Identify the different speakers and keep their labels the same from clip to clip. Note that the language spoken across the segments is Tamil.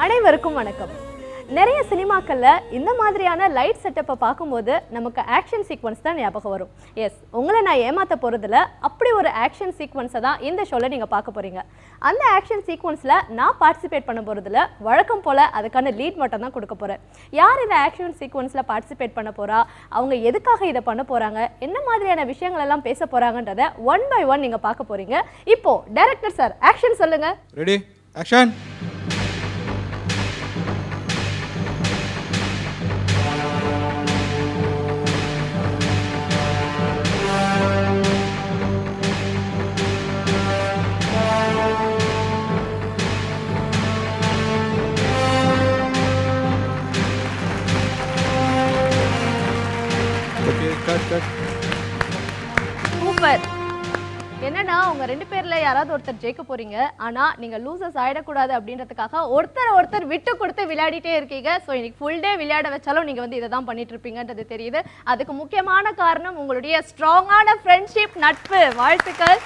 Speaker 1: அனைவருக்கும் வணக்கம். நிறைய சினிமாக்களில் இந்த மாதிரியான லைட் செட்டப்பை பார்க்கும்போது நமக்கு ஆக்ஷன் சீக்வன்ஸ் தான் ஞாபகம் வரும். எஸ், உங்களை நான் ஏமாற்ற போகிறதில்ல, அப்படி ஒரு ஆக்ஷன் சீக்வன்ஸை தான் இந்த ஷோவில் நீங்கள் பார்க்க போகிறீங்க. அந்த ஆக்ஷன் சீக்வன்ஸில் நான் பார்ட்டிசிபேட் பண்ண போகிறதில்ல, வழக்கம் போல் அதுக்கான லீட் மட்டும் தான் கொடுக்க போகிறேன். யார் இந்த ஆக்ஷன் சீக்வன்ஸில் பார்ட்டிசிபேட் பண்ண போகிறா, அவங்க எதுக்காக இதை பண்ண போகிறாங்க, என்ன மாதிரியான விஷயங்கள் எல்லாம் பேச போகிறாங்கன்றதை ஒன் பை ஒன் நீங்கள் பார்க்க போகிறீங்க. இப்போது டைரக்டர் சார், ஆக்ஷன் சொல்லுங்கள்.
Speaker 2: Ready, action.
Speaker 1: சூப்பர். என்னன்னா உங்க ரெண்டு பேர்ல யாராவது ஒருத்தர் ஜெயிக்க போறீங்க, ஆனா நீங்க லூசர்ஸ் ஆயிடக்கூடாது அப்படின்றதுக்காக ஒருத்தர் விட்டு கொடுத்து விளையாடிட்டே இருக்கீங்க. ஸோ இன்னைக்கு ஃபுல் டே விளையாட வச்சாலும் நீங்க வந்து இதை தான் பண்ணிட்டு இருப்பீங்கன்றது தெரியுது. அதுக்கு முக்கியமான காரணம் உங்களுடைய ஸ்ட்ராங்கான ஃப்ரெண்ட்ஷிப், நட்பு. வாழ்த்துக்கள்.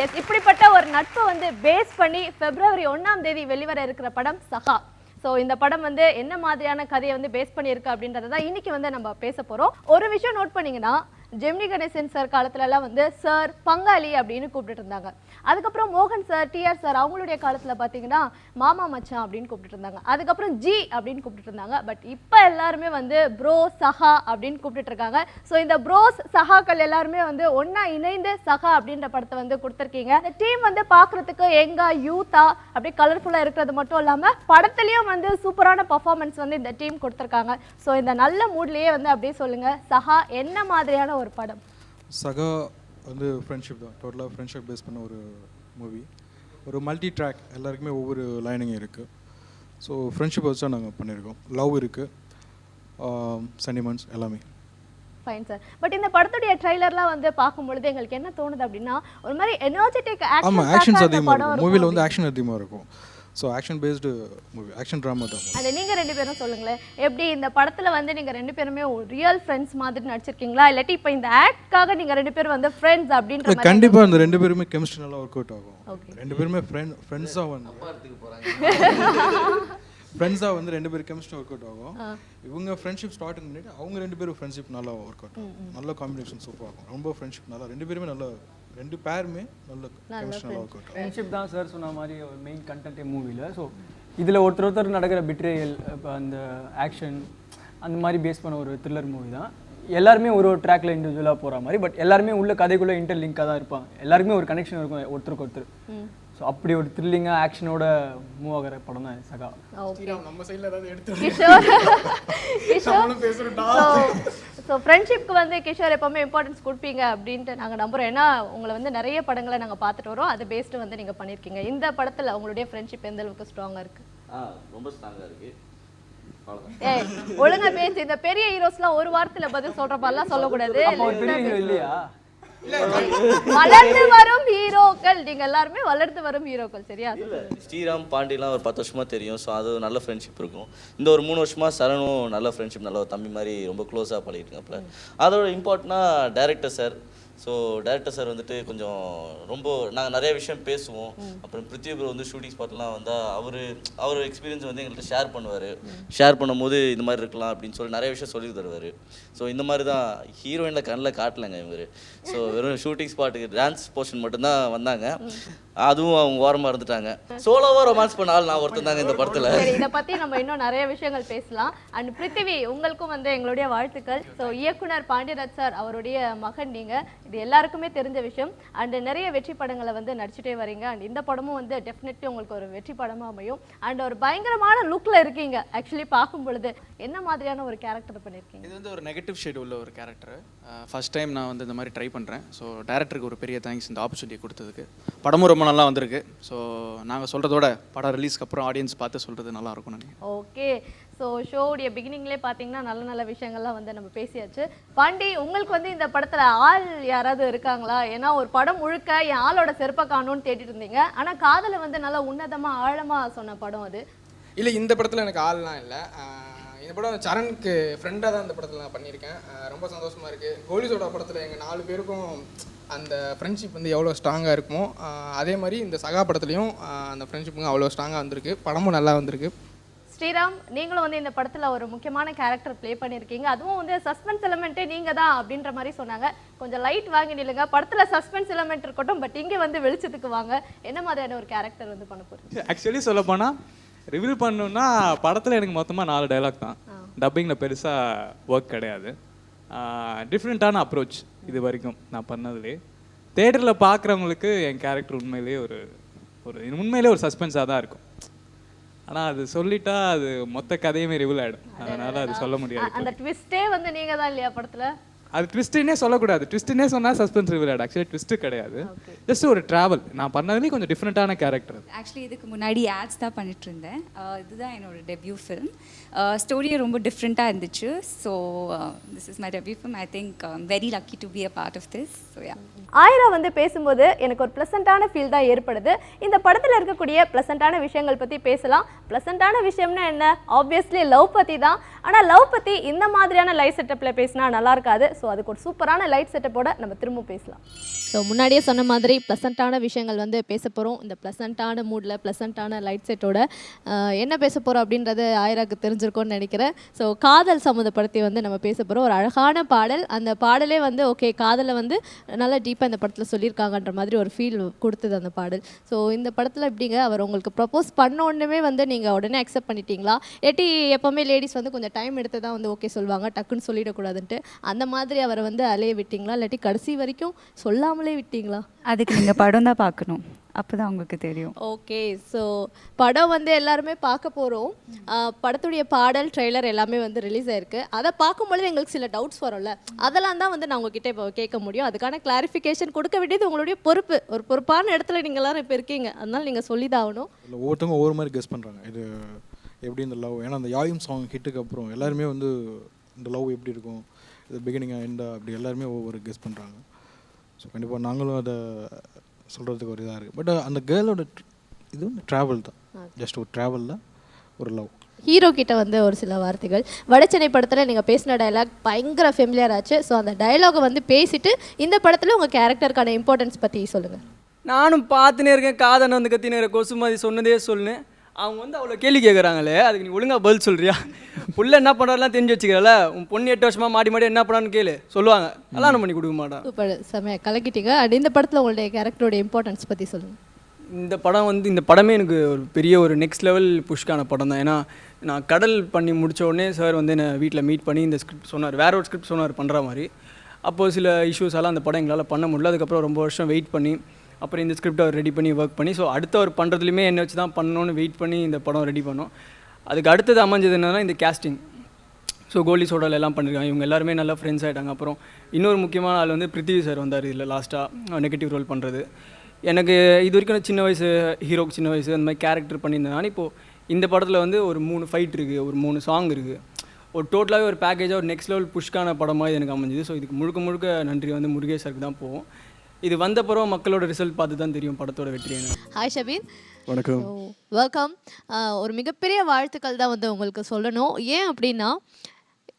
Speaker 1: எஸ், இப்படிப்பட்ட ஒரு நட்பை வந்து பேஸ் பண்ணி February 1 வெளிவர இருக்கிற படம் சகா. ஸோ இந்த படம் வந்து என்ன மாதிரியான கதையை வந்து பேஸ் பண்ணியிருக்கு அப்படின்றத தான் இன்னைக்கு வந்து நம்ம பேச போகிறோம். ஒரு விஷயம் நோட் பண்ணிங்கன்னா, ஜெமினி கணேசன் சார் காலத்துலலாம் வந்து சார் பங்காளி அப்படின்னு கூப்பிட்டு இருந்தாங்க. அதுக்கப்புறம் மோகன் சார், டிஆர் சார் அவங்களுடைய காலத்தில் பார்த்தீங்கன்னா மாமா மச்சான் அப்படின்னு கூப்பிட்டு இருந்தாங்க. அதுக்கப்புறம் ஜி அப்படின்னு கூப்பிட்டு இருந்தாங்க. பட் இப்போ எல்லாருமே வந்து ப்ரோ, சஹா அப்படின்னு கூப்பிட்டு இருக்காங்க. ஸோ இந்த ப்ரோஸ், சஹாக்கள் எல்லாருமே வந்து ஒன்றா இணைந்து சஹா அப்படின்ற படத்தை வந்து கொடுத்துருக்கீங்க. இந்த டீம் வந்து பார்க்குறதுக்கு எங்கா யூத்தா அப்படியே கலர்ஃபுல்லாக இருக்கிறது மட்டும் இல்லாமல் படத்துலேயும் வந்து சூப்பரான பர்ஃபார்மன்ஸ் வந்து இந்த டீம் கொடுத்துருக்காங்க. ஸோ இந்த நல்ல மூட்லேயே வந்து அப்படியே சொல்லுங்கள், சஹா என்ன மாதிரியான ஒரு படம்?
Speaker 2: சகா வந்து ஃப்ரெண்ட்ஷிப் தான், டோட்டலாக ஃப்ரெண்ட்ஷிப் பேஸ் பண்ண ஒரு மூவி. ஒரு மல்டி ட்ராக், எல்லாருக்குமே ஒவ்வொரு லைனிங் இருக்குது. ஸோ ஃப்ரெண்ட்ஷிப் வச்சு தான் நாங்கள் பண்ணியிருக்கோம். லவ் இருக்குது, சென்டிமெண்ட்ஸ் எல்லாமே.
Speaker 1: Fine sir. பட் இந்த படத்துடைய ட்ரைலர்லாம் வந்து பார்க்கும்பொழுது எங்களுக்கு என்ன தோணுது அப்படின்னா, ஒரு மாதிரி எனர்ஜெட்டிக் ஆக்ஷன்.
Speaker 2: ஆமாம், ஆக்ஷன்ஸ் அதிகமாக இருக்கும் மூவியில், வந்து ஆக்ஷன் அதிகமாக இருக்கும். So action based movie, action drama தான்.
Speaker 1: அது நீங்கள் ரெண்டு பேரும் சொல்லுங்களேன், எப்படி இந்த படத்தில் வந்து நீங்கள் ரெண்டு பேருமே ரியல் ஃப்ரெண்ட்ஸ் மாதிரி நடிச்சிருக்கீங்களா, இல்லாட்டி இப்போ இந்த ஆக்ட்காக நீங்கள் ரெண்டு பேரும் வந்து ஃப்ரெண்ட்ஸ் அப்படின்ற மாதிரி?
Speaker 2: கண்டிப்பாக இந்த ரெண்டு பேருமே கெமிஸ்ட்ரி நல்லா ஒர்க் அவுட் ஆகும். ரெண்டு பேருமே ஃப்ரெண்ட்ஸாக வந்து ஃப்ரெண்ட்ஸாக வந்து ரெண்டு பேரும் கெமிஸ்ட்ரி ஒர்க் அவுட் ஆகும். இவங்க ஃப்ரெண்ட்ஷிப் ஸ்டார்ட் பண்ணிட்டு அவங்க ரெண்டு பேரும் ஃப்ரெண்ட்ஷிப் நல்லா ஒர்க் அவுட் ஆகும். நல்ல காம்பினேஷன் சூப்பர் ஆகும். ரொம்ப ஃப்ரெண்ட்ஷிப் நல்லா, ரெண்டு பேருமே நல்லா, ரெண்டு பேருமே நல்ல கெமிஸ்ட்ரி நல்லா ஒர்க் அவுட் ஆகும்.
Speaker 3: ஃப்ரெண்ட்ஷிப் தான் சார் சொன்ன மாதிரி ஒரு மெயின் கண்டென்ட்டே மூவியில். ஸோ இதில் ஒருத்தர் நடக்கிற பிட்ரேயல், இப்போ அந்த ஆக்ஷன் அந்த மாதிரி பேஸ் பண்ண ஒரு த்ரில்லர் மூவி தான். எல்லாருமே ஒரு ட்ராக்ல இண்டிவிஜுவலாக போகிற மாதிரி, பட் எல்லாருமே உள்ள கதைக்குள்ளே இன்டர்லிங்காக தான் இருப்பாங்க. எல்லாருக்குமே ஒரு கனெக்ஷன் இருக்கும் ஒருத்தருக்கு ஒருத்தர். ஸோ அப்படி ஒரு த்ரில்லிங்காக ஆக்ஷனோட மூவ் ஆகிற படம் தான் சகா.
Speaker 4: நம்ம சைடில் ஏதாவது எடுத்து
Speaker 1: ஸோ ஃப்ரெண்ட்ஷிப்க்கு வந்து கிஷோர் எப்போவுமே இம்பார்ட்டன்ஸ் கொடுப்பீங்க அப்படின்ட்டு நாங்கள் நம்புகிறோம். ஏன்னா உங்களை வந்து நிறைய படங்களை நாங்கள் பார்த்துட்டு வரோம், அதை பேஸ்டு வந்து நீங்கள் பண்ணியிருக்கீங்க. இந்த படத்தில் உங்களுடைய ஃப்ரெண்ட்ஷிப் எந்த அளவுக்கு ஸ்ட்ராங்காக இருக்குது?
Speaker 5: ரொம்ப ஸ்ட்ராங்காக இருக்குது.
Speaker 1: ஒழுங்கா பேசி, இந்த பெரிய ஹீரோஸ்லாம் ஒரு வாரத்தில் பதில் சொல்கிற மாதிரிலாம் சொல்லக்கூடாது.
Speaker 3: இல்லையா,
Speaker 1: வளர்ந்து வரும் ஹீரோக்கள், நீங்க எல்லாருமே வளர்ந்து வரும் ஹீரோக்கள், சரியா?
Speaker 5: ஸ்ரீராம் பாண்டிலாம் ஒரு 10 வருஷமா தெரியும். ஸோ அது நல்ல ஃப்ரெண்ட்ஷிப் இருக்கும். இந்த ஒரு 3 வருஷமா சரணும் நல்ல ஃப்ரெண்ட்ஷிப், நல்ல ஒரு தம்பி மாதிரி ரொம்ப க்ளோஸாக பழகிட்டுருக்காப்புல. அதோட இம்பார்ட்டனாக director sir. So director sir வந்துட்டு கொஞ்சம் ரொம்ப நாங்கள் நிறைய விஷயம் பேசுவோம். அப்புறம் பிருத்திவி ப்ரோ வந்து ஷூட்டிங் ஸ்பாட்லாம் வந்தால் அவர் எக்ஸ்பீரியன்ஸ் வந்து எங்கள்கிட்ட ஷேர் பண்ணுவார். ஷேர் பண்ணும்போது இந்த மாதிரி இருக்கலாம் அப்படின்னு சொல்லி நிறைய விஷயம் சொல்லி தருவார். ஸோ இந்த மாதிரி தான் ஹீரோயினில் கண்ணில் காட்டலைங்க இவர். ஸோ வெறும் ஷூட்டிங் ஸ்பாட்டுக்கு டான்ஸ் போர்ஷன் மட்டும்தான் வந்தாங்க. அதுவும் அவங்க ஓரமாக இருந்துட்டாங்க. சோலோவாக ரொமான்ஸ் பண்ண ஆள் நான் ஒருத்தன் தாங்க இந்த படத்தில்.
Speaker 1: இதை பற்றி நம்ம இன்னும் நிறைய விஷயங்கள் பேசலாம். அண்ட் பிருத்திவி, உங்களுக்கும் வந்து எங்களுடைய வாழ்த்துக்கள். ஸோ இயக்குனர் பாண்டியராஜ் சார் அவருடைய மகன் நீங்கள், இது எல்லாருக்குமே தெரிஞ்ச விஷயம். அண்ட் நிறைய வெற்றி படங்களை வந்து நடிச்சுட்டே வரீங்க. அண்ட் இந்த படமும் வந்து டெஃபினெட்லி உங்களுக்கு ஒரு வெற்றி படமாக அமையும். அண்ட் ஒரு பயங்கரமான லுக்கில் இருக்கீங்க. ஆக்சுவலி பார்க்கும் பொழுது என்ன மாதிரியான ஒரு கேரக்டர் பண்ணியிருக்கீங்க?
Speaker 4: இது வந்து ஒரு நெகட்டிவ் ஷேட் உள்ள ஒரு கேரக்டர். ஃபர்ஸ்ட் டைம் நான் வந்து இந்த மாதிரி ட்ரை பண்ணுறேன். ஸோ டேரக்டருக்கு ஒரு பெரிய தேங்க்ஸ் இந்த ஆப்பர்ச்சுனிட்டி கொடுத்ததுக்கு. படமும் ரொம்ப நல்லா வந்திருக்கு. ஸோ நாங்கள் சொல்கிறதோட படம் ரிலீஸ்க்கு அப்புறம் ஆடியன்ஸ் பார்த்து சொல்கிறது நல்லா இருக்கும் நினைக்கிறேன்.
Speaker 1: ஓகே. ஸோ ஷோவுடைய பிகினிங்லேயே பார்த்தீங்கன்னா நல்ல நல்ல விஷயங்கள்லாம் வந்து நம்ம பேசியாச்சு. பாண்டி, உங்களுக்கு வந்து இந்த படத்தில் ஆள் யாராவது இருக்காங்களா? ஏன்னா ஒரு படம் முழுக்க என் ஆளோட செருப்பை காணும்னு தேடிட்டு இருந்தீங்க. ஆனால் காதலை வந்து நல்லா உன்னதமாக ஆழமாக சொன்ன படம் அது.
Speaker 6: இல்லை, இந்த படத்தில் எனக்கு ஆள்லாம் இல்லை. இந்த படம் சரணுக்கு ஃப்ரெண்டாக தான் இந்த படத்தில் நான் பண்ணியிருக்கேன். ரொம்ப சந்தோஷமாக இருக்குது. கோலிசோட படத்தில் எங்கள் 4 பேருக்கும் அந்த ஃப்ரெண்ட்ஷிப் வந்து எவ்வளோ ஸ்ட்ராங்காக இருக்குமோ அதே மாதிரி இந்த சகா படத்துலையும் அந்த ஃப்ரெண்ட்ஷிப்புங்க அவ்வளோ ஸ்ட்ராங்காக வந்திருக்கு. படமும் நல்லா வந்திருக்கு.
Speaker 1: ஸ்ரீராம், நீங்களும் வந்து இந்த படத்துல ஒரு முக்கியமான கேரக்டர் ப்ளே பண்ணியிருக்கீங்க. அதுவும் வந்து சஸ்பென்ஸ் எலமெண்ட்டே நீங்க தான் அப்படின்ற மாதிரி சொன்னாங்க. கொஞ்சம் லைட் வாங்கி நில்லுங்க. படத்துல சஸ்பென்ஸ் எலமெண்ட் இருக்கட்டும், பட் இங்கே வந்து வெளிச்சத்துக்கு வாங்க. என்ன மாதிரியான ஒரு கேரக்டர் வந்து பண்ண போறீங்க?
Speaker 7: ஆக்சுவலி சொல்ல போனால் ரிவீல் பண்ணணும்னா படத்தில் எனக்கு மொத்தமாக 4 டைலாக் தான். டப்பிங்கில் பெருசாக ஒர்க் கிடையாது. டிஃப்ரெண்ட்டான அப்ரோச் இது வரைக்கும் நான் பண்ணதுலே. தேட்டரில் பார்க்குறவங்களுக்கு என் கேரக்டர் உண்மையிலேயே உண்மையிலே ஒரு சஸ்பென்ஸாக தான் இருக்கும். ஆனால் அது சொல்லிட்டா அது மொத்த கதையுமே ரிவீல் ஆகிடும். அதனால் அது சொல்ல முடியாது.
Speaker 1: அந்த ட்விஸ்டே வந்து நீங்க தான் இல்லையா படத்துல?
Speaker 7: அது ட்விஸ்ட்டுன்னே சொல்லக்கூடாது. ட்விஸ்ட்டுன்னே சொன்னால் சஸ்பென்ஸ் ரிவீல் ஆகிடும். ஆக்சுவலி ட்விஸ்ட்டு கிடையாது, ஜஸ்ட் ஒரு ட்ராவல். நான் பண்ணதுலேயும் கொஞ்சம் டிஃப்ரெண்ட்டான கேரக்டர்.
Speaker 8: ஆக்சுவலி இதுக்கு முன்னாடி ஆட்ஸ் தான் பண்ணிட்டு இருந்தேன். இதுதான் என்னோட டெபியூ ஃபிலிம். ஸ்டோரியே ரொம்ப டிஃப்ரெண்ட்டாக இருந்துச்சு. So this is my debut film. I think very lucky to be a part of this. So yeah,
Speaker 1: ஆயிரா வந்து பேசும்போது எனக்கு ஒரு ப்ளசண்ட்டான ஃபீல் தான் ஏற்படுது. இந்த படத்தில் இருக்கக்கூடிய ப்ளசண்ட்டான விஷயங்கள் பற்றி பேசலாம். ப்ளசண்ட்டான விஷயம்னா என்ன? ஆப்வியஸ்லி லவ் பற்றி தான். ஆனால் லவ் பற்றி இந்த மாதிரியான லைட் செட்டப்பில் பேசினா நல்லா இருக்காது. ஸோ அதுக்கு ஒரு சூப்பரான லைட் செட்டப்போட நம்ம திரும்ப பேசலாம். ஸோ முன்னாடியே சொன்ன மாதிரி ப்ளசண்ட்டான விஷயங்கள் வந்து பேச போகிறோம். இந்த ப்ளசண்ட்டான மூடில் ப்ளசண்ட்டான லைட் செட்டோட என்ன பேச போகிறோம் அப்படின்றது ஆயிராக்கு தெரிஞ்சிருக்கும்னு நினைக்கிறேன். ஸோ காதல் சம்மந்தப்படுத்தி வந்து நம்ம பேச போகிறோம். ஒரு அழகான பாடல். அந்த பாடலே வந்து ஓகே, காதலை வந்து நல்லா டீப்பாக இந்த படத்தில் சொல்லியிருக்காங்கன்ற மாதிரி ஒரு ஃபீல் கொடுத்தது அந்த பாடல். ஸோ இந்த படத்தில் எப்படிங்க, அவர் உங்களுக்கு ப்ரப்போஸ் பண்ண உடனே வந்து நீங்கள் உடனே அக்செப்ட் பண்ணிட்டீங்களா? ஏட்டி எப்போவுமே லேடிஸ் வந்து கொஞ்சம் டைம் எடுத்து தான் வந்து ஓகே சொல்லுவாங்க, டக்குன்னு சொல்லிடக்கூடாதுன்ட்டு. அந்த மாதிரி அவரை வந்து அலைய விட்டீங்களா, இல்லாட்டி கடைசி வரைக்கும் சொல்லாமலே விட்டீங்களா?
Speaker 8: அதுக்கு நீங்கள் படம் தான் பார்க்கணும், அப்போ தான் உங்களுக்கு தெரியும்.
Speaker 1: ஓகே, ஸோ படம் வந்து எல்லாருமே பார்க்க போகிறோம். படத்துடைய பாடல் ட்ரெய்லர் எல்லாமே வந்து ரிலீஸ் ஆயிருக்கு. அதை பார்க்கும்பொழுது எங்களுக்கு சில டவுட்ஸ் வரும்ல, அதெல்லாம் தான் வந்து நான் உங்ககிட்ட இப்போ கேட்க முடியும். அதுக்கான கிளாரிஃபிகேஷன் கொடுக்க வேண்டியது உங்களுடைய பொறுப்பு. ஒரு பொறுப்பான இடத்துல நீங்கள் எல்லாரும் இப்போ இருக்கீங்க, அதனால நீங்கள் சொல்லி தான் ஆகணும்.
Speaker 2: இல்லை, ஒவ்வொருத்தவங்க ஒவ்வொரு மாதிரி கெஸ் பண்ணுறாங்க இது எப்படி இந்த லவ். ஏன்னா அந்த யாயும் சாங் ஹிட்டுக்கு அப்புறம் எல்லாருமே வந்து இந்த லவ் எப்படி இருக்கும், இது பிகினிங்காக எண்டா, அப்படி எல்லாருமே ஒவ்வொரு கெஸ் பண்ணுறாங்க. ஸோ கண்டிப்பாக நாங்களும் அதை சொல்கிறதுக்கு ஒரு இதாக இருக்குது. பட் அந்த கேர்ளோட இது வந்து ட்ராவல் தான், ஜஸ்ட் ஒரு ட்ராவலில் ஒரு லவ்.
Speaker 1: ஹீரோ கிட்ட வந்து ஒரு சில வார்த்தைகள். வடச்சென்னை படத்தில் நீங்கள் பேசின டயலாக் பயங்கர ஃபெமிலியர் ஆச்சு. ஸோ அந்த டயலாகை வந்து பேசிட்டு இந்த படத்தில் உங்கள் கேரக்டருக்கான இம்பார்ட்டன்ஸ் பற்றி சொல்லுங்கள்.
Speaker 3: நானும் பார்த்துனே இருக்கேன், காதனை வந்து கத்தினேன், கொசு மாதிரி சொன்னதே சொன்னேன். அவங்க வந்து அவ்வளோ கேள்வி கேட்குறாங்களே, அதுக்கு நீ ஒழுங்காக பதில் சொல்கிறியா? புள்ள என்ன பண்ணுறாருலாம் தெரிஞ்சு வச்சுக்கிறல, உன் பொண்ணு 8 வருஷமாக மாடி மாடி என்ன பண்ணான்னு கேளு, சொல்லுவாங்க. கல்யாணம் பண்ணி கொடுக்க மாட்டான்.
Speaker 1: சூப்பர், செமையாக கலக்கிட்டீங்க. அண்ட் இந்த படத்தில் உங்களுடைய கேரக்டரோட இம்பார்ட்டன்ஸ் பற்றி சொல்லுங்கள்.
Speaker 3: இந்த படமே எனக்கு ஒரு பெரிய ஒரு நெக்ஸ்ட் லெவல் புஷ்கான படம் தான். ஏன்னா நான் கடல் பண்ணி முடித்த உடனே சார் வந்து என்னை வீட்டில் மீட் பண்ணி இந்த ஸ்கிரிப்ட் சொன்னார், வேற ஒரு ஸ்கிரிப்ட் சொன்னார் பண்ணுற மாதிரி. அப்போது சில இஷ்யூஸ் எல்லாம் அந்த படம் எங்களால் பண்ண முடியல. அதுக்கப்புறம் ரொம்ப வருஷம் வெயிட் பண்ணி அப்புறம் இந்த ஸ்கிரிப்ட் அவர் ரெடி பண்ணி ஒர்க் பண்ணி, ஸோ அடுத்த ஒரு பண்ணுறதுலையுமே என்னை வச்சு தான் பண்ணணும்னு வெயிட் பண்ணி இந்த படம் ரெடி பண்ணோம். அதுக்கு அடுத்தது அமைஞ்சது என்னென்னா இந்த கேஸ்டிங். ஸோ கோலி சோடால் எல்லாம் பண்ணியிருக்காங்க, இவங்க எல்லாருமே நல்லா ஃப்ரெண்ட்ஸ் ஆகிட்டாங்க. அப்புறம் இன்னொரு முக்கியமான ஆள் வந்து பிருத்திவி சார் வந்தார் இதில் லாஸ்ட்டாக நெகட்டிவ் ரோல் பண்ணுறது. எனக்கு இது வரைக்கும் சின்ன வயசு ஹீரோக்கு சின்ன வயசு அந்த மாதிரி கேரக்டர் பண்ணியிருந்தேன். இப்போது இந்த படத்தில் வந்து ஒரு 3 ஃபைட் இருக்குது, ஒரு 3 சாங் இருக்குது, ஒரு டோட்டலாகவே ஒரு பேக்கேஜாக ஒரு நெக்ஸ்ட் லெவல் புஷ்கான படமாக இது எனக்கு அமைஞ்சுது. ஸோ இதுக்கு முழுக்க நன்றி வந்து முருகேஷ் சாருக்கு தான் போகும். இது வந்த பிறகு மக்களோட ரிசல்ட் பார்த்து தான் தெரியும் படத்தோட வெற்றி.
Speaker 1: ஹாய் ஷபீர்.
Speaker 2: வணக்கம்.
Speaker 1: வெல்கம். ஒரு மிகப்பெரிய வாழ்த்துக்கள் தான் வந்து உங்களுக்கு சொல்லணும். ஏன் அப்படின்னா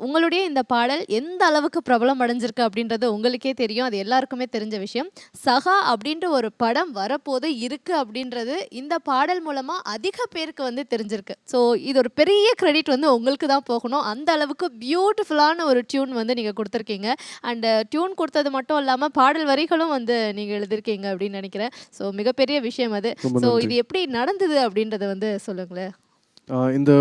Speaker 1: உங்களுடைய இந்த பாடல் எந்த அளவுக்கு பிரபலம் அடைஞ்சிருக்கு அப்படின்றது உங்களுக்கே தெரியும், அது எல்லாருக்குமே தெரிஞ்ச விஷயம். சகா அப்படின்ற ஒரு படம் வரப்போது இருக்குது அப்படின்றது இந்த பாடல் மூலமாக அதிக பேருக்கு வந்து தெரிஞ்சிருக்கு. ஸோ இது ஒரு பெரிய கிரெடிட் வந்து உங்களுக்கு தான் போகணும். அந்த அளவுக்கு பியூட்டிஃபுல்லான ஒரு டியூன் வந்து நீங்கள் கொடுத்துருக்கீங்க. அண்டு டியூன் கொடுத்தது மட்டும் இல்லாமல் பாடல் வரிகளும் வந்து நீங்கள் எழுதியிருக்கீங்க அப்படின்னு நினைக்கிறேன். ஸோ மிகப்பெரிய விஷயம் அது. ஸோ இது எப்படி நடந்தது அப்படின்றத வந்து சொல்லுங்களேன்.
Speaker 9: இந்த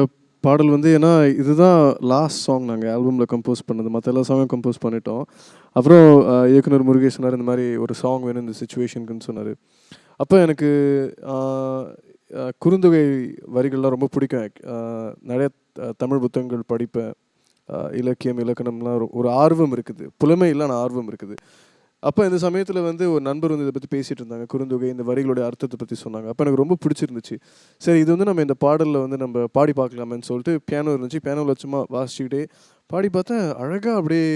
Speaker 9: பாடல் வந்து ஏன்னா இதுதான் லாஸ்ட் சாங் நாங்கள் ஆல்பமில் கம்போஸ் பண்ணது, மற்ற எல்லா சாங்கும் கம்போஸ் பண்ணிட்டோம். அப்புறம் இயக்குனர் முருகேஷ் சொன்னார் இந்த மாதிரி ஒரு சாங் வேணும் இந்த சுச்சுவேஷனுக்குன்னு சொன்னார். அப்போ எனக்கு குறுந்தொகை வரிகள்லாம் ரொம்ப பிடிக்கும். நிறைய தமிழ் புத்தகங்கள் படிப்பேன், இலக்கியம் இலக்கணம்லாம் ஒரு ஆர்வம் இருக்குது, புலமையில்லான ஆர்வம் இருக்குது. அப்போ இந்த சமயத்தில் வந்து ஒரு நண்பர் வந்து இதை பற்றி பேசிகிட்டு இருந்தாங்க, குறுந்தொகை இந்த வரிகளுடைய அர்த்தத்தை பற்றி சொன்னாங்க. அப்போ எனக்கு ரொம்ப பிடிச்சிருந்துச்சு. சரி இது வந்து நம்ம இந்த பாடலில் வந்து நம்ம பாடி பார்க்கலாமேன்னு சொல்லிட்டு பியானோ இருந்துச்சு, பியானோவில் சும்மா வாசிச்சுக்கிட்டே பாடி பார்த்தேன், அழகாக அப்படியே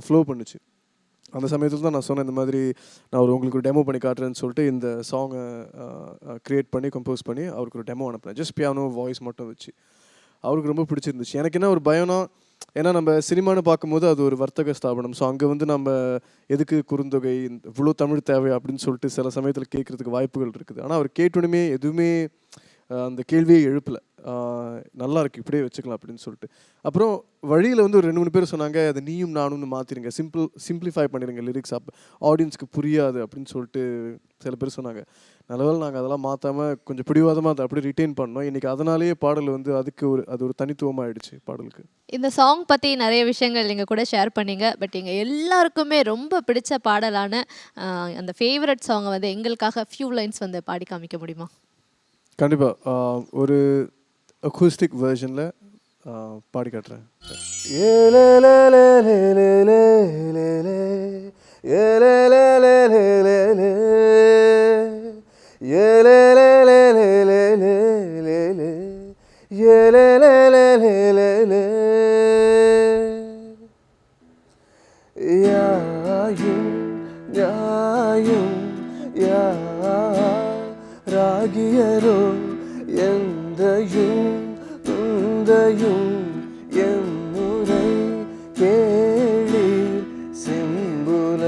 Speaker 9: ஃப்ளோ பண்ணுச்சு. அந்த சமயத்தில் தான் நான் சொன்னேன் இந்த மாதிரி நான் உங்களுக்கு ஒரு டெமோ பண்ணி காட்டுறேன்னு சொல்லிட்டு இந்த சாங்கை க்ரியேட் பண்ணி கம்போஸ் பண்ணி அவருக்கு ஒரு டெமோ அனுப்புனேன், ஜஸ்ட் பியானோ வாய்ஸ் மட்டும் வச்சு. அவருக்கு ரொம்ப பிடிச்சிருந்துச்சு. எனக்கு என்ன ஒரு பயம்னா, ஏன்னா நம்ம சினிமான்னு பார்க்கும்போது அது ஒரு வர்த்தக ஸ்தாபனம். ஸோ அங்கே வந்து நம்ம எதுக்கு குறுந்தொகை இவ்வளோ தமிழ் தேவை அப்படின்னு சொல்லிட்டு சில சமயத்தில் கேட்குறதுக்கு வாய்ப்புகள் இருக்குது. ஆனால் அவர் கேட்டோடனே எதுவுமே அந்த கேள்வியே எழுப்பலை. நல்லா இருக்கு, இப்படியே வச்சுக்கலாம் அப்படின்னு சொல்லிட்டு. அப்புறம் வழியில் வந்து ஒரு 2-3 பேர் சொன்னாங்க, அது நீயும் நானும்னு மாற்றிடுங்க, சிம்பிளிஃபை பண்ணிடுங்க லிரிக்ஸ், அப்போ ஆடியன்ஸ்க்கு புரியாது அப்படின்னு சொல்லிட்டு சில பேர் சொன்னாங்க. நல்லவேளை நாங்கள் அதெல்லாம் மாற்றாமல் கொஞ்சம் பிடிவாதமாக அதை அப்படியே ரிட்டைன் பண்ணோம். இன்றைக்கி அதனாலேயே பாடல் வந்து அது ஒரு தனித்துவமாக ஆயிடுச்சு பாடலுக்கு.
Speaker 1: இந்த சாங் பற்றி நிறைய விஷயங்கள் நீங்கள் கூட ஷேர் பண்ணீங்க. பட் எங்கள் எல்லாருக்குமே ரொம்ப பிடிச்ச பாடலான அந்த ஃபேவரட் சாங்கை வந்து எங்களுக்காக ஃபியூ லைன்ஸ் வந்து பாடி காமிக்க முடியுமா?
Speaker 9: கண்டிப்பாக ஒரு அக்கூஸ்டிக் வெர்ஷனில் பாடி காட்டுறேன். ராகியரோ எந்தையும் துந்தையும் எம்முறை கேளீர் செம்புல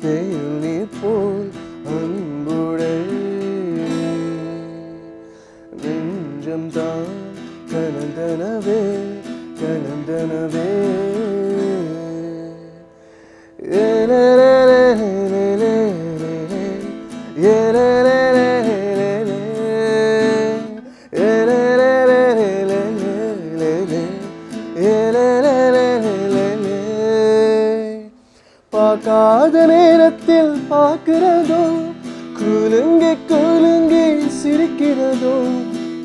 Speaker 9: தேனி போல் அன்புடை நெஞ்சம் தான் கலந்தனவே கலந்தனவே பார்க்காத நேரத்தில் பார்க்கிறதோ, குலுங்கி குலுங்கி சிரிக்கிறதோ,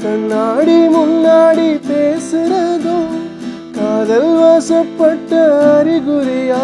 Speaker 9: கண்ணாடி முன்னாடி பேசுறதோ, காதல் வசப்பட்ட அறிகுறியா?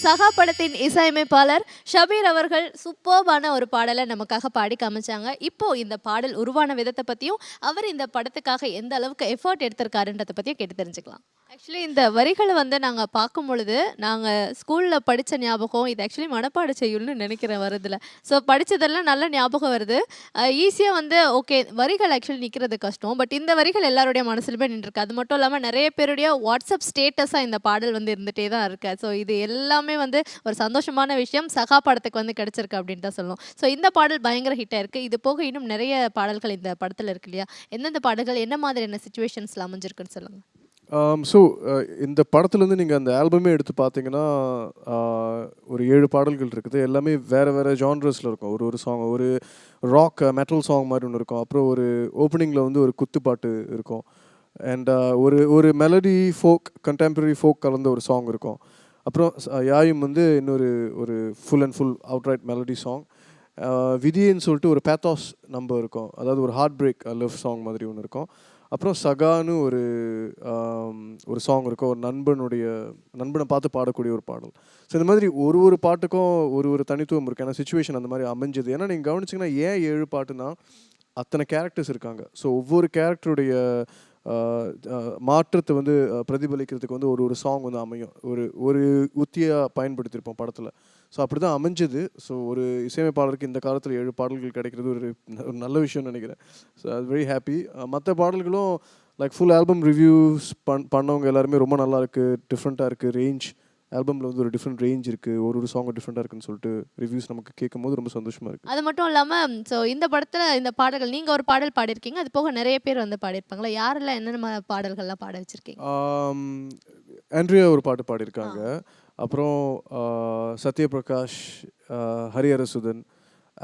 Speaker 1: சகா படத்தின் இசையமைப்பாளர் ஷபீர் அவர்கள் சூப்பர்பான ஒரு பாடலை நமக்காக பாடி காமிச்சாங்க. இப்போ இந்த பாடல் உருவான விதத்தை பற்றியும் அவர் இந்த படத்துக்காக எந்த அளவுக்கு எஃபர்ட் எடுத்திருக்காருன்றதை பற்றியும் கேட்டு தெரிஞ்சுக்கலாம். ஆக்சுவலி இந்த வரிகளை வந்து நாங்கள் பார்க்கும் பொழுது நாங்கள் ஸ்கூலில் படித்த ஞாபகம், இது ஆக்சுவலி மனப்பாடு செய்யுள்னு நினைக்கிறேன் வருதுல. ஸோ படித்ததெல்லாம் நல்ல ஞாபகம் வருது. ஈஸியாக வந்து ஓகே வரிகள் ஆக்சுவலி நிற்கிறது கஷ்டம். பட் இந்த வரிகள் எல்லாருடைய மனசுலுமே நின்றுருக்கு. அது மட்டும் இல்லாமல் நிறைய பேருடைய வாட்ஸ்அப் ஸ்டேட்டஸாக இந்த பாடல் வந்து இருந்துகிட்டே தான் இருக்கு. ஸோ இது எல்லாமே வந்து ஒரு சந்தோஷமான விஷயம் சகா படத்துக்கு வந்து கிடைச்சிருக்கு அப்படின்னு தான் சொல்லணும். ஸோ இந்த பாடல் பயங்கர ஹிட்டாக இருக்குது. இது போக இன்னும் நிறைய பாடல்கள் இந்த படத்தில் இருக்கு இல்லையா? எந்தெந்த பாடல்கள் என்ன மாதிரியான சிச்சுவேஷன்ஸில் அமைஞ்சிருக்குன்னு சொல்லுங்கள்.
Speaker 9: ஸோ இந்த படத்துலேருந்து நீங்கள் அந்த ஆல்பமே எடுத்து பார்த்தீங்கன்னா ஒரு 7 பாடல்கள் இருக்குது. எல்லாமே வேறு வேறு ஜான்ரஸில் இருக்கும். ஒரு சாங் ஒரு ராக் மெட்டல் சாங் மாதிரி ஒன்று இருக்கும். அப்புறம் ஒரு ஓப்பனிங்கில் வந்து ஒரு குத்துப்பாட்டு இருக்கும். அண்ட் ஒரு மெலடி ஃபோக் கண்டெம்பரரி ஃபோக் கலந்த ஒரு சாங் இருக்கும். அப்புறம் யாயும் வந்து ஒரு full and full outright melody song. விதின்னு சொல்லிட்டு ஒரு பேத்தாஸ் நம்பர் இருக்கும். அதாவது ஒரு ஹார்ட் பிரேக் லவ் சாங் மாதிரி ஒன்று இருக்கும். அப்புறம் சகான்னு ஒரு சாங் இருக்கும். ஒரு நண்பனை பார்த்து பாடக்கூடிய ஒரு பாடல். ஸோ இந்த மாதிரி ஒரு பாட்டுக்கும் ஒரு தனித்துவம் இருக்குது. ஏன்னா சுச்சுவேஷன் அந்த மாதிரி அமைஞ்சது. ஏன்னா நீங்கள் கவனிச்சிங்கன்னா ஏன் 7 பாட்டுனா அத்தனை கேரக்டர்ஸ் இருக்காங்க. ஸோ ஒவ்வொரு கேரக்டருடைய மாற்றத்தை வந்து பிரதிபலிக்கிறதுக்கு வந்து ஒரு சாங் வந்து அமையும். ஒரு உத்தியாக பயன்படுத்தியிருப்போம் படத்தில். ஸோ அப்படி தான் அமைஞ்சது. ஸோ ஒரு இசையமைப்பாளருக்கு இந்த காலத்தில் 7 பாடல்கள் கிடைக்கிறது ஒரு நல்ல விஷயம்னு நினைக்கிறேன். ஸோ அது வெரி ஹாப்பி. மற்ற பாடல்களும் லைக் ஃபுல் ஆல்பம் ரிவ்யூஸ் பண்ணவங்க எல்லாருமே ரொம்ப நல்லா இருக்குது, டிஃப்ரெண்ட்டாக இருக்குது. ரேஞ்ச் ஆல்பமில் வந்து ஒரு டிஃப்ரெண்ட் ரேஞ்ச் இருக்குது, ஒரு சாங் டிஃப்ரெண்ட்டாக இருக்குன்னு சொல்லிட்டு ரிவ்யூஸ் நமக்கு கேட்கும்போது ரொம்ப சந்தோஷமாக இருக்குது.
Speaker 1: அது மட்டும் இல்லாமல் ஸோ இந்த படத்தில் இந்த பாடல்கள் நீங்கள் ஒரு பாடல் பாடியிருக்கீங்க, அது போக நிறைய பேர் வந்து பாடியிருப்பாங்களா? யாரெல்லாம் என்னென்ன பாடல்கள்லாம் பாட வச்சுருக்கீங்க?
Speaker 9: ஆண்ட்ரியா ஒரு பாட்டு பாடியிருக்காங்க. அப்புறம் சத்யபிரகாஷ், ஹரிஹரசுதன்,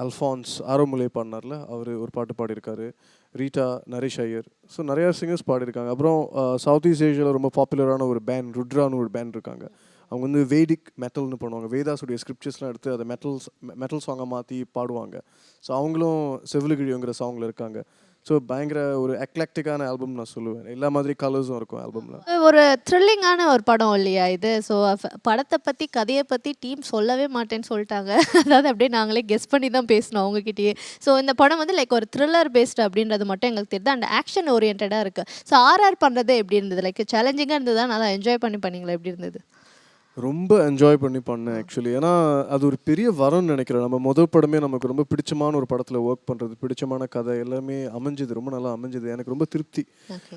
Speaker 9: அல்ஃபான்ஸ், ஆரோமுலை பாடினார்ல அவர் ஒரு பாட்டு பாடியிருக்காரு. ரீட்டா, நரேஷ் ஐயர், ஸோ நிறையா சிங்கர்ஸ் பாடியிருக்காங்க. அப்புறம் சவுத் ஈஸ்ட் ஏஷியாவில் ரொம்ப பாப்புலரான ஒரு பேண்ட் ருட்ரான்னு ஒரு பேண்ட் இருக்காங்க. அவங்க வந்து வேடிக் மெட்டல்னு பண்ணுவாங்க. வேதாஸுடைய ஸ்கிரிப்சர்ஸ்லாம் எடுத்து அதை மெட்டல் சாங்கை மாற்றி பாடுவாங்க. ஸோ அவங்களும் செவிலுகிழிங்கிற சாங்கில் இருக்காங்க. ஸோ பயங்கர ஒரு எக்லெக்டிக்கான ஆல்பம் நான் சொல்லுவேன். எல்லா மாதிரி கலர்ஸும் இருக்கும் ஆல்பமில்.
Speaker 1: ஒரு த்ரில்லிங்கான ஒரு படம் இல்லையா இது? ஸோ படத்தை பற்றி கதையை பற்றி டீம் சொல்லவே மாட்டேன்னு சொல்லிட்டாங்க. அதாவது அப்படியே நாங்களே கெஸ் பண்ணி தான் பேசினோம் அவங்ககிட்டயே. ஸோ இந்த படம் வந்து லைக் ஒரு த்ரில்லர் பேஸ்டு அப்படின்றது மட்டும் எங்களுக்கு தெரியுது. அண்ட் ஆக்ஷன் ஓரியன்டாக இருக்குது. ஸோ ஆர்ஆர் பண்ணுறது எப்படி இருந்தது? லைக் சேலஞ்சிங்காக இருந்ததா? நல்லா என்ஜாய் பண்ணீங்களா? எப்படி இருந்தது?
Speaker 9: ரொம்ப என்ஜாய் பண்ணி பண்ணேன் ஆக்சுவலி. ஏன்னா அது ஒரு பெரிய வரம்னு நினைக்கிறேன். நம்ம முதல் படமே நமக்கு ரொம்ப பிடிச்சமான ஒரு படத்தில் ஒர்க் பண்ணுறது, பிடிச்சமான கதை எல்லாமே அமைஞ்சது, ரொம்ப நல்லா அமைஞ்சது. எனக்கு ரொம்ப திருப்தி.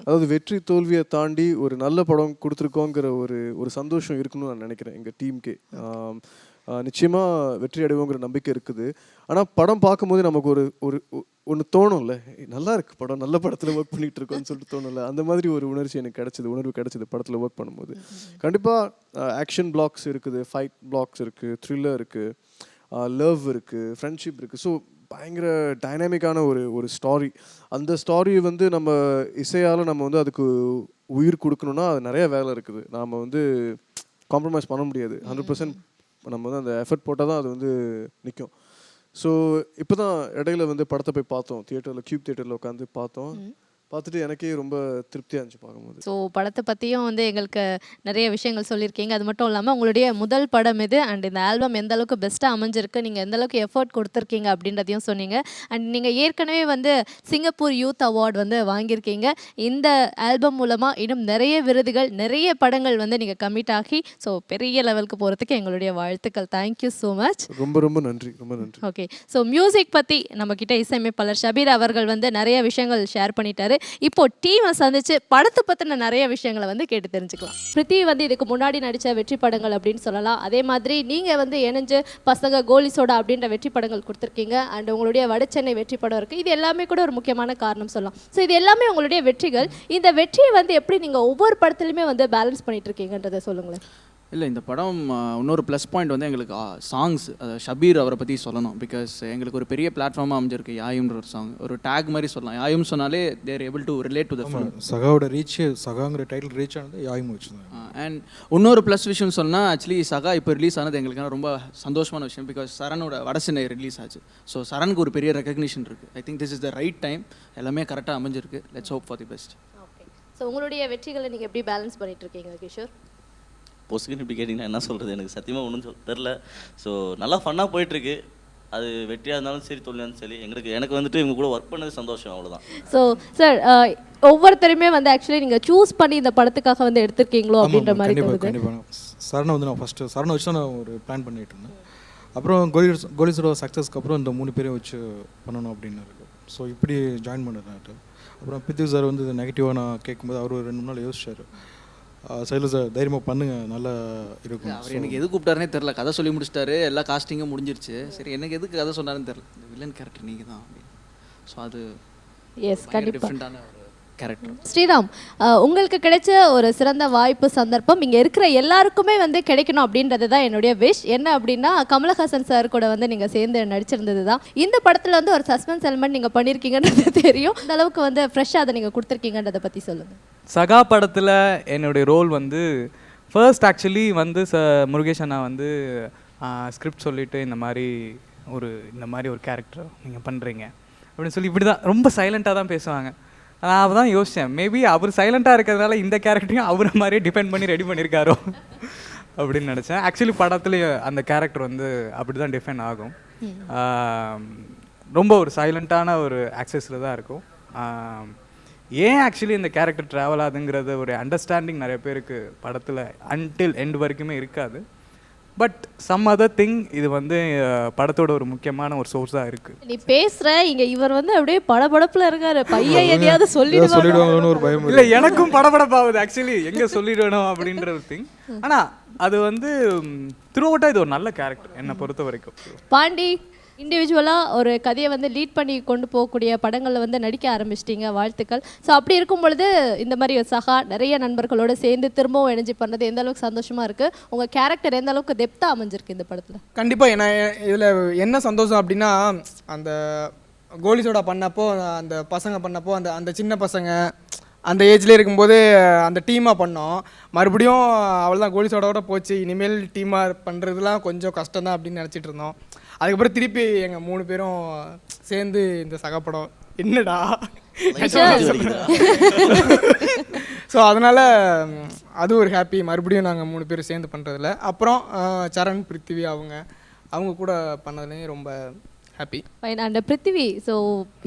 Speaker 9: அதாவது வெற்றி தோல்வியை தாண்டி ஒரு நல்ல படம் கொடுத்துருக்கோங்கிற ஒரு சந்தோஷம் இருக்குன்னு நான் நினைக்கிறேன் எங்கள் டீமுக்கே. நிச்சயமாக வெற்றி அடைவோங்கிற நம்பிக்கை இருக்குது. ஆனால் படம் பார்க்கும்போது நமக்கு ஒரு ஒன்று தோணும்ல, நல்லா இருக்குது படம், நல்ல படத்தில் ஒர்க் பண்ணிகிட்டு இருக்கோம்னு சொல்லிட்டு தோணும்ல, அந்த மாதிரி ஒரு உணர்ச்சி எனக்கு உணர்வு கிடைச்சிது படத்தில் ஒர்க் பண்ணும்போது. கண்டிப்பாக ஆக்ஷன் பிளாக்ஸ் இருக்குது, ஃபைட் பிளாக்ஸ் இருக்குது, த்ரில்லர் இருக்குது, லவ் இருக்குது, ஃப்ரெண்ட்ஷிப் இருக்குது. ஸோ பயங்கர டைனாமிக்கான ஒரு ஸ்டாரி. அந்த ஸ்டாரி வந்து நம்ம இசையால் நம்ம வந்து அதுக்கு உயிர் கொடுக்கணுன்னா அது நிறைய வேலை இருக்குது. நாம் வந்து காம்ப்ரமைஸ் பண்ண முடியாது. 100% நம்ம வந்து அந்த எஃபர்ட் போட்டால் தான் அது வந்து நிற்கும். ஸோ இப்போ தான் இடையில வந்து படத்தை போய் பார்த்தோம், தியேட்டரில், கியூப் தியேட்டரில் உட்காந்து பார்த்தோம். பார்த்துட்டு எனக்கே ரொம்ப திருப்தியாக இருந்துச்சு பார்க்கும்போது.
Speaker 1: ஸோ படத்தை பற்றியும் வந்து எங்களுக்கு நிறைய விஷயங்கள் சொல்லியிருக்கீங்க. அது மட்டும் இல்லாமல் உங்களுடைய முதல் படம் இது, அண்ட் இந்த ஆல்பம் எந்த அளவுக்கு பெஸ்ட்டாக அமைஞ்சிருக்கு, நீங்கள் எந்த அளவுக்கு எஃபர்ட் கொடுத்துருக்கீங்க அப்படின்றதையும் சொன்னீங்க. அண்ட் நீங்கள் ஏற்கனவே வந்து சிங்கப்பூர் யூத் அவார்டு வந்து வாங்கியிருக்கீங்க. இந்த ஆல்பம் மூலமாக இன்னும் நிறைய விருதுகள், நிறைய படங்கள் வந்து நீங்கள் கமிட் ஆகி ஸோ பெரிய லெவலுக்கு போகிறதுக்கு எங்களுடைய வாழ்த்துக்கள். Thank you so much.
Speaker 9: ரொம்ப ரொம்ப நன்றி, ரொம்ப நன்றி.
Speaker 1: ஓகே, ஸோ மியூசிக் பற்றி நம்மக்கிட்ட இசையமைப்பாளர் ஷபீர் அவர்கள் வந்து நிறைய விஷயங்கள் ஷேர் பண்ணிட்டாரு. இப்போ டீமை சந்திச்சு படத்தை பற்றின நிறைய விஷயங்களை வந்து கேட்டு தெரிஞ்சுக்கலாம். பிருத்திவி வந்து இதுக்கு முன்னாடி நடித்த வெற்றி படங்கள் அப்படின்னு சொல்லலாம். அதே மாதிரி நீங்கள் வந்து இணைஞ்சு பசங்க கோலி சோடா அப்படின்ற வெற்றி படங்கள் கொடுத்துருக்கீங்க. அண்ட் உங்களுடைய வடசென்னை வெற்றி படம் இருக்குது. இது எல்லாமே கூட ஒரு முக்கியமான காரணம் சொல்லலாம். ஸோ இது எல்லாமே உங்களுடைய வெற்றிகள். இந்த வெற்றியை வந்து எப்படி நீங்கள் ஒவ்வொரு படத்துலையுமே வந்து பேலன்ஸ் பண்ணிட்டு இருக்கீங்கன்றதை சொல்லுங்களேன்.
Speaker 4: இல்லை, இந்த படம் இன்னொரு ப்ளஸ் பாயிண்ட் வந்து எங்களுக்கு சாங்ஸ், ஷபீர் அவரை பற்றி சொல்லணும். பிகாஸ் எங்களுக்கு ஒரு பெரிய பிளாட்ஃபார்மாக அமைஞ்சிருக்கு யாயும்ன்ற ஒரு சாங், ஒரு டேக் மாதிரி சொல்லலாம். யாயும் சொன்னாலே they're able to relate to the film.
Speaker 2: சகாவோட ரீச், சகாங்கிற டைட்டில் ரீச் ஆனது யாயும் வச்சுருந்தாங்க.
Speaker 4: அண்ட் இன்னொரு ப்ளஸ் விஷயம் சொன்னால், ஆக்சுவலி சகா இப்போ ரிலீஸ் ஆனது எங்களுக்கான ரொம்ப சந்தோஷமான விஷயம். பிகாஸ் சரணோட வடசென்னை ரிலீஸ் ஆச்சு. ஸோ சரணுக்கு ஒரு பெரிய ரெகக்னிஷன் இருக்குது. I think this is the right time. எல்லாமே கரெக்டாக அமைஞ்சிருக்கு. Let's hope for the best.
Speaker 1: Okay, so உங்களுடைய வெற்றிகளை நீங்கள் எப்படி பேலன்ஸ் பண்ணிட்டு இருக்கீங்க கிஷோர்?
Speaker 5: பொசுக்குன்னு இப்படி கேட்டிங்கன்னா என்ன சொல்கிறது, எனக்கு சத்தியமாக ஒன்றும் தெரில. ஸோ நல்லா ஃபன்னாக போயிட்டுருக்கு. அது வெற்றியாக இருந்தாலும் சரி, தோல்வியாலும் சரி, எனக்கு வந்துட்டு இவங்க கூட ஒர்க் பண்ணது சந்தோஷம், அவ்வளோதான்.
Speaker 1: ஸோ சார், ஒவ்வொருத்தருமே வந்து ஆக்சுவலி நீங்கள் சூஸ் பண்ணி இந்த படத்துக்காக வந்து எடுத்திருக்கீங்களோ அப்படின்ற மாதிரி தோணுது.
Speaker 2: கண்டிப்பாக சரணை வந்து நான் ஃபஸ்ட்டு சரணை வச்சு தான் நான் ஒரு பிளான் பண்ணிட்டு இருந்தேன். அப்புறம் கோலிஸோட சக்ஸஸ்க்கு அப்புறம் இந்த 3 பேரையும் வச்சு பண்ணணும் அப்படின்னு இருக்குது. ஸோ இப்படி ஜாயின் பண்ணது. அப்புறம் பிருத்திவி சார் வந்து இது நெகட்டிவாக நான் கேட்கும்போது அவர் ஒரு 2 3 நாள் யோசிச்சார். சைலு சார் தைரியமாக பண்ணுங்க, நல்லா இருக்கும்.
Speaker 4: அவர் எனக்கு எது கூப்பிட்டாருனே தெரில. கதை சொல்லி முடிச்சிட்டாரு, எல்லா காஸ்டிங்கும் முடிஞ்சிருச்சு. சரி, எனக்கு எதுக்கு கதை சொன்னாருன்னு தெரில. இந்த வில்லன் கேரக்டர் நீங்கள் தான் அப்படின்னு. ஸோ அது
Speaker 1: எஸ், கண்டிப்பாக
Speaker 4: டிஃப்ரெண்ட்டான ஒரு கேரக்டர்.
Speaker 1: ஸ்ரீராம், உங்களுக்கு கிடைச்ச ஒரு சிறந்த வாய்ப்பு, சந்தர்ப்பம் இங்கே இருக்கிற எல்லாருக்குமே வந்து கிடைக்கணும் அப்படின்றது தான் என்னுடைய விஷ். என்ன அப்படின்னா, கமலஹாசன் சார் கூட வந்து நீங்கள் சேர்ந்து நடிச்சிருந்தது தான். இந்த படத்தில் வந்து ஒரு சஸ்பென்ஸ் எலிமெண்ட் நீங்கள் பண்ணியிருக்கீங்கன்றது தெரியும். இந்த அளவுக்கு வந்து ஃப்ரெஷ்ஷாக அதை நீங்கள் கொடுத்துருக்கீங்கன்றதை பற்றி சொல்லுங்கள்.
Speaker 7: சகா படத்தில் என்னுடைய ரோல் வந்து ஃபர்ஸ்ட் ஆக்சுவலி வந்து முருகேஷ் அண்ணா வந்து ஸ்கிரிப்ட் சொல்லிவிட்டு இந்த மாதிரி ஒரு கேரக்டர் நீங்கள் பண்ணுறீங்க அப்படின்னு சொல்லி இப்படி தான் ரொம்ப சைலண்ட்டாக தான் பேசுவாங்க. நான் தான் யோசித்தேன், மேபி அவர் சைலண்ட்டாக இருக்கிறதுனால இந்த கேரக்டரையும் அவரை மாதிரியே டிபெண்ட் பண்ணி ரெடி பண்ணியிருக்காரோ அப்படின்னு நினச்சேன். ஆக்சுவலி படத்துலேயே அந்த கேரக்டர் வந்து அப்படி தான் டிஃபைன் ஆகும். ரொம்ப ஒரு சைலண்ட்டான ஒரு ஆக்சஸில் தான் இருக்கும். ஏன் ஆக்சுவலி இந்த கேரக்டர் ட்ராவல் ஆகுதுங்கிறது ஒரு அண்டர்ஸ்டாண்டிங் நிறைய பேருக்கு படத்தில் அன்டில் எண்ட் வரைக்குமே இருக்காது. பட் சம் அதர் திங், இது வந்து படத்தோட ஒரு முக்கியமான ஒரு சோர்ஸாக இருக்குது.
Speaker 1: நீ பேசுகிற இங்கே இவர் வந்து அப்படியே படபடப்பில் இருக்காரு. பையன் எதையாவது
Speaker 2: சொல்லிடுவாங்கன்னு ஒரு பயம்.
Speaker 7: இல்லை, எனக்கும் படபடப்பாகுது ஆக்சுவலி, எங்கே சொல்லிடணும் அப்படின்ற ஒரு திங். ஆனால் அது வந்து த்ரூ அவுட்டாக இது ஒரு நல்ல கேரக்டர் என்னை பொறுத்த வரைக்கும்.
Speaker 1: பாண்டி, இண்டிவிஜுவலாக ஒரு கதையை வந்து லீட் பண்ணி கொண்டு போகக்கூடிய படங்களில் வந்து நடிக்க ஆரம்பிச்சிட்டிங்க, வாழ்த்துக்கள். ஸோ அப்படி இருக்கும் பொழுது இந்த மாதிரி சகா நிறைய நண்பர்களோடு சேர்ந்து திரும்பவும் இணைஞ்சு பண்ணுறது எந்த அளவுக்கு சந்தோஷமாக இருக்குது? உங்கள் கேரக்டர் எந்த அளவுக்கு டெப்த்தாக அமைஞ்சிருக்கு இந்த படத்தில்?
Speaker 6: கண்டிப்பாக என்ன இதில் என்ன சந்தோஷம் அப்படின்னா, அந்த கோலிசோடா பண்ணப்போ, அந்த பசங்க பண்ணப்போ, அந்த சின்ன பசங்க அந்த ஏஜ்லேயே இருக்கும்போது அந்த டீமாக பண்ணோம். மறுபடியும் அவ்வளோதான், கோலிசோடாவோட போச்சு, இனிமேல் டீமாக பண்ணுறதுலாம் கொஞ்சம் கஷ்டம் தான் அப்படின்னு நினச்சிட்டு இருந்தோம். அதுக்கப்புறம் திருப்பி எங்கள் 3 பேரும் சேர்ந்து இந்த சகா படம் என்னடா
Speaker 5: வலிக்குதா?
Speaker 6: ஸோ அதனால் அது ஒரு ஹாப்பி. மறுபடியும் நாங்கள் 3 பேர் சேர்ந்து பண்ணுறதில்ல. அப்புறம் சரண், பிருத்திவி அவங்க கூட பண்ணதுலேயும் ரொம்ப happy.
Speaker 1: Fine. And Prithvi, so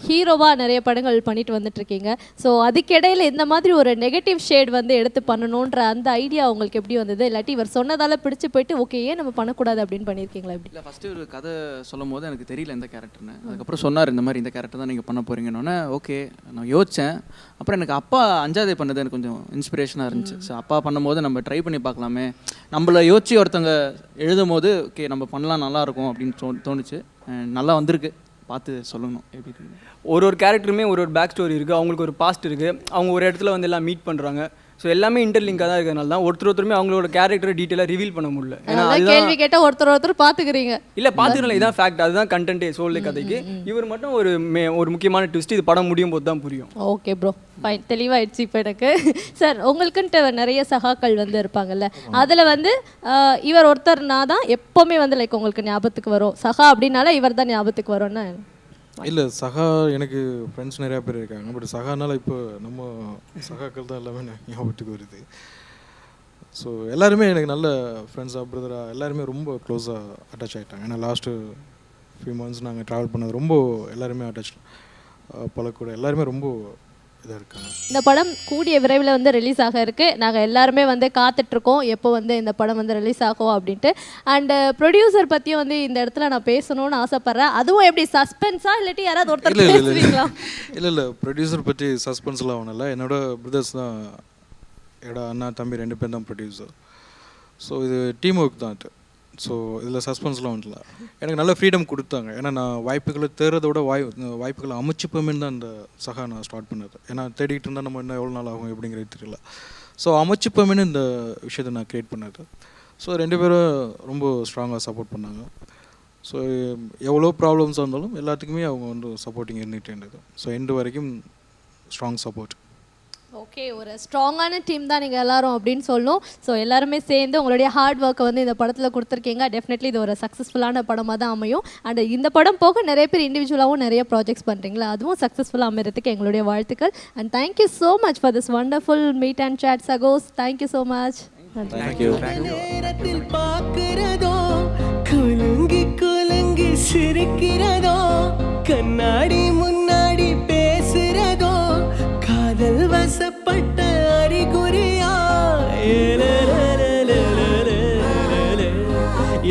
Speaker 1: ஹீரோவாக நிறைய படங்கள் பண்ணிட்டு வந்துட்டுருக்கீங்க. ஸோ அதுக்கிடையில் இந்த மாதிரி ஒரு நெகட்டிவ் ஷேட் வந்து எடுத்து பண்ணணுன்ற அந்த ஐடியா உங்களுக்கு எப்படி வந்தது? இல்லாட்டி இவர் சொன்னதால் பிடிச்சி போயிட்டு ஓகே ஏன் நம்ம பண்ணக்கூடாது அப்படின்னு பண்ணியிருக்கீங்களா? எப்படி?
Speaker 4: இல்லை, ஃபஸ்ட்டு ஒரு கதை சொல்லும் போது எனக்கு தெரியல எந்த கேரக்டர்னு. அதுக்கப்புறம் சொன்னார் இந்த மாதிரி இந்த கேரக்டர் தான் நீங்கள் பண்ண போகிறீங்கன்னொன்னே ஓகே நான் யோசித்தேன். அப்புறம் எனக்கு அப்பா அஞ்சாதே பண்ணது எனக்கு கொஞ்சம் இன்ஸ்பிரேஷனாக இருந்துச்சு. ஸோ அப்பா பண்ணும்போது நம்ம ட்ரை பண்ணி பார்க்கலாமே, நம்மளை யோசிச்சு ஒருத்தவங்க எழுதும் போது ஓகே நம்ம பண்ணலாம் நல்லாயிருக்கும் அப்படின்னு தோணுச்சு. நல்லா வந்திருக்கு, பார்த்து சொல்லணும் எப்படி இருக்கு.
Speaker 3: ஒரு கேரக்டருமே ஒரு பேக் ஸ்டோரி இருக்குது, அவங்களுக்கு ஒரு பாஸ்ட் இருக்குது, அவங்க ஒரு இடத்துல வந்து எல்லாம் மீட் பண்ணுறாங்க. ஸோ எல்லாமே இன்டர்லிங்காக தான் இருக்கிறதுனால தான் ஒருத்தருமே அவங்களோட கேரக்டரை டீட்டெயிலாக ரிவீல் பண்ண முடியல. ஏன்னா
Speaker 1: கேள்வி கேட்டால் ஒருத்தர் பார்த்துக்கிறீங்க.
Speaker 3: இல்லை பார்த்துக்கலாம், இதான் ஃபேக்ட், அதுதான் கண்டென்ட்டே சோல்லே கதைக்கு. இவர் மட்டும் ஒரு முக்கியமான ட்விஸ்ட், இது படம் முடியும் போது தான் புரியும்.
Speaker 1: ஓகே ப்ரோ, ஃபைன், தெளிவாகிடுச்சு இப்போ எனக்கு. சார், உங்களுக்குன்ட்டு நிறைய சகாக்கள் வந்து இருப்பாங்கல்ல, அதில் வந்து இவர் ஒருத்தர்னா தான் எப்போவுமே வந்து லைக் உங்களுக்கு ஞாபகத்துக்கு வரும், சகா அப்படின்னால இவர் தான் ஞாபகத்துக்கு வரும்னா?
Speaker 2: இல்லை, சகா எனக்கு ஃப்ரெண்ட்ஸ் நிறையா பேர் இருக்காங்க. பட் சகானால இப்போ நம்ம சகாக்கள் தான் எல்லாமே ஞாபகத்துக்கு வருது. ஸோ எல்லாருமே எனக்கு நல்ல ஃப்ரெண்ட்ஸாக, பிரதராக எல்லாருமே ரொம்ப க்ளோஸாக அட்டாச் ஆகிட்டாங்க. ஏன்னா லாஸ்ட்டு ஃபியூ மந்த்ஸ் நாங்கள் ட்ராவல் பண்ணது ரொம்ப எல்லாருமே அட்டாச் பழக்கூட எல்லாருமே ரொம்ப இதாக இருக்காங்க.
Speaker 1: இந்த படம் கூடிய விரைவில் வந்து ரிலீஸ் ஆக இருக்குது. நாங்கள் எல்லாருமே வந்து காத்துட்ருக்கோம் எப்போ வந்து இந்த படம் வந்து ரிலீஸ் ஆகும் அப்படின்ட்டு. அண்டு ப்ரொடியூசர் பற்றியும் வந்து இந்த இடத்துல நான் பேசணும்னு ஆசைப்பட்றேன். அதுவும் எப்படி சஸ்பென்ஸாக இல்லாட்டி யாராவது ஒருத்தர் பேசுவீங்களா?
Speaker 2: இல்லை, ப்ரொடியூசர் பற்றி சஸ்பென்ஸ்லாம் ஒன்றும் இல்லை. என்னோட பிரதர்ஸ் தான், என்னோட அண்ணா தம்பி 2 பேர் தான் ப்ரொடியூசர். ஸோ இது டீம் ஒர்க் தான் இது. ஸோ இதில் சஸ்பென்ஸ்லாம் ஒன்றும் எனக்கு நல்ல ஃப்ரீடம் கொடுத்தாங்க. ஏன்னா நான் வாய்ப்புகளை தேடுறத விட வாய்ப்புகளை அமைச்சுப்போமேன்னு தான் அந்த சகா நான் ஸ்டார்ட் பண்ணது. ஏன்னா தேடிக்கிட்டு இருந்தால் நம்ம இன்னும் எவ்வளோ நாள் ஆகும் எப்படிங்கிறது தெரியல. ஸோ அமைச்சுப்போமேன்னு இந்த விஷயத்தை நான் க்ரியேட் பண்ணது. ஸோ 2 பேரும் ரொம்ப ஸ்ட்ராங்காக சப்போர்ட் பண்ணாங்க. ஸோ எவ்வளோ ப்ராப்ளம்ஸாக இருந்தாலும் எல்லாத்துக்குமே அவங்க வந்து சப்போர்ட்டிங் இருந்துகிட்டே இருந்தது. ஸோ எண்டு வரைக்கும் ஸ்ட்ராங் சப்போர்ட்.
Speaker 1: ஓகே, ஒரு ஸ்ட்ராங்கான டீம் தான் நீங்கள் எல்லாரும் அப்படின்னு சொல்லணும். ஸோ எல்லாருமே சேர்ந்து உங்களுடைய ஹார்ட் ஒர்க்கை வந்து இந்த படத்தில் கொடுத்துருக்கீங்க. டெஃபினெட்லி இது ஒரு சக்ஸஸ்ஃபுல்லான படமாக தான் அமையும். அண்ட் இந்த படம் போக நிறைய பேர் இண்டிவிஜுவலாகவும் நிறைய ப்ராஜெக்ட்ஸ் பண்ணுறீங்களா, அதுவும் சக்ஸஸ்ஃபுல்லாக அமைகிறதுக்கு எங்களுடைய வாழ்த்துக்கள். And thank you so much for this wonderful meet and chat சகோஸ். Thank you so much.
Speaker 10: கண்ணாடி முன்னாடி பேசுறதோ காதல் வசப்பட்ட அறிகுறியா?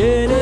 Speaker 10: ஏலே